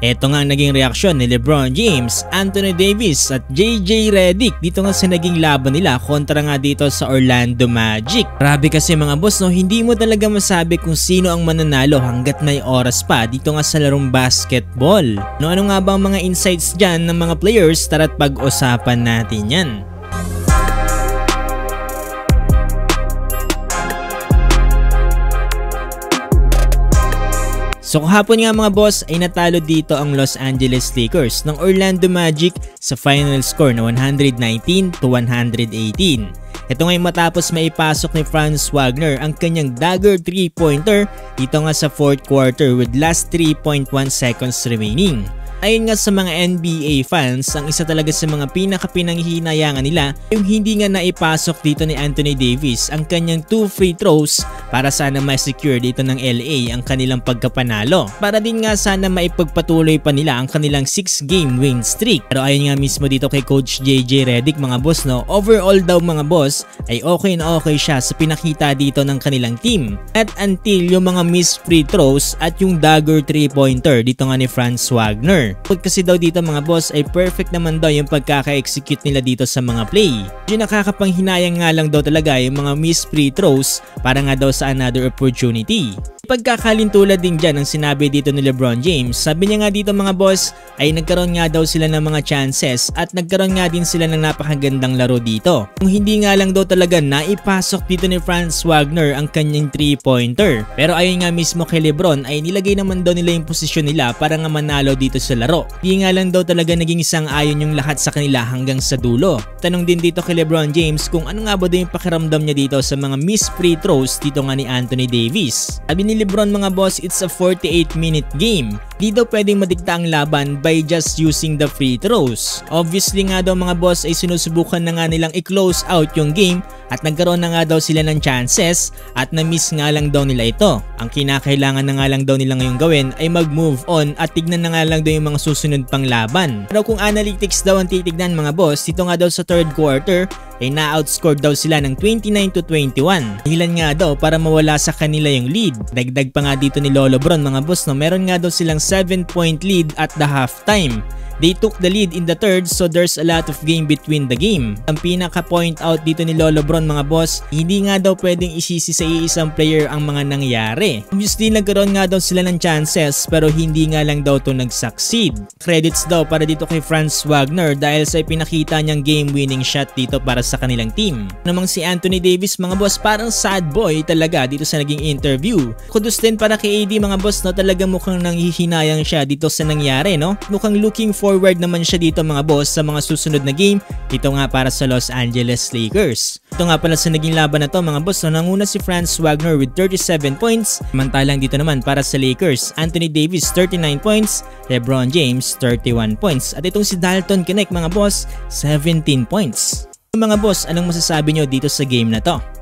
Ito nga ang naging reaksyon ni LeBron James, Anthony Davis at JJ Redick dito nga sa naging laban nila kontra nga dito sa Orlando Magic. Grabe kasi mga boss, no, hindi mo talaga masabi kung sino ang mananalo hanggat may oras pa dito nga sa larong basketball. No, ano nga ba ang mga insights dyan ng mga players? Tara't pag-usapan natin yan. So kahapon nga mga boss ay natalo dito ang Los Angeles Lakers ng Orlando Magic sa final score na 119-118. Ito ngayon matapos maipasok ni Franz Wagner ang kanyang dagger 3-pointer dito nga sa 4th quarter with last 3.1 seconds remaining. Ayon nga sa mga NBA fans, ang isa talaga sa mga pinaka-pinanghihinayangan nila yung hindi nga naipasok dito ni Anthony Davis ang kanyang 2 free throws para sana ma-secure dito ng LA ang kanilang pagkapanalo. Para din nga sana maipagpatuloy pa nila ang kanilang 6-game win streak. Pero ayon nga mismo dito kay Coach JJ Redick mga boss, no, overall daw mga boss ay okay na okay siya sa pinakita dito ng kanilang team. At until yung mga missed free throws at yung dagger 3-pointer dito nga ni Franz Wagner. Kasi daw dito mga boss ay perfect naman daw yung pagkaka-execute nila dito sa mga play. Yung nakakapanghinayang nga lang daw talaga yung mga missed free throws para nga daw sa another opportunity. Pagkakalintulad din dyan ang sinabi dito ni LeBron James. Sabi niya nga dito mga boss ay nagkaroon nga daw sila ng mga chances at nagkaroon nga din sila ng napakagandang laro dito. Kung hindi nga lang daw talaga naipasok dito ni Franz Wagner ang kanyang 3-pointer. Pero ayon nga mismo kay LeBron ay nilagay naman daw nila yung posisyon nila para nga manalo dito sa laro. Hindi nga lang daw talaga naging isang ayon yung lahat sa kanila hanggang sa dulo. Tanong din dito kay LeBron James kung ano nga ba daw yung pakiramdam niya dito sa mga missed free throws dito nga ni Anthony Davis. Sabi ni LeBron mga boss, it's a 48-minute game. Di daw pwedeng madikta ang laban by just using the free throws. Obviously nga daw mga boss ay sinusubukan na nga nilang i-close out yung game at nagkaroon na nga daw sila ng chances at na-miss nga lang daw nila ito. Ang kinakailangan na nga lang daw nila ngayong gawin ay mag-move on at tignan na nga lang daw yung mga susunod pang laban. Pero kung analytics daw ang titignan mga boss, dito nga daw sa 3rd quarter ay na-outscored daw sila ng 29-21. Dahilan nga daw para mawala sa kanila yung lead. Dagdag pa nga dito ni Lolo Bron mga boss, no, meron nga daw silang 7-point lead at the halftime. They took the lead in the 3rd, so there's a lot of game between the game. Ang pinaka-point out dito ni Lolo Bron mga boss, hindi nga daw pwedeng isisi sa iisang player ang mga nangyari. Obviously nagkaroon nga daw sila ng chances pero hindi nga lang daw to nag-succeed. Credits daw para dito kay Franz Wagner dahil sa pinakita niyang game-winning shot dito para sa kanilang team. Namang si Anthony Davis mga boss, parang sad boy talaga dito sa naging interview. Kudos din para kay AD mga boss, no, talaga mukhang nanghihinayang siya dito sa nangyari, no? Mukhang looking forward naman siya dito mga boss sa mga susunod na game dito nga para sa Los Angeles Lakers. Ito nga pala sa naging laban na to mga boss, no, nanguna si Franz Wagner with 37 points. Samantalang dito naman para sa Lakers, Anthony Davis 39 points, LeBron James 31 points. At itong si Dalton Knecht mga boss, 17 points. Mga boss, anong masasabi nyo dito sa game na to?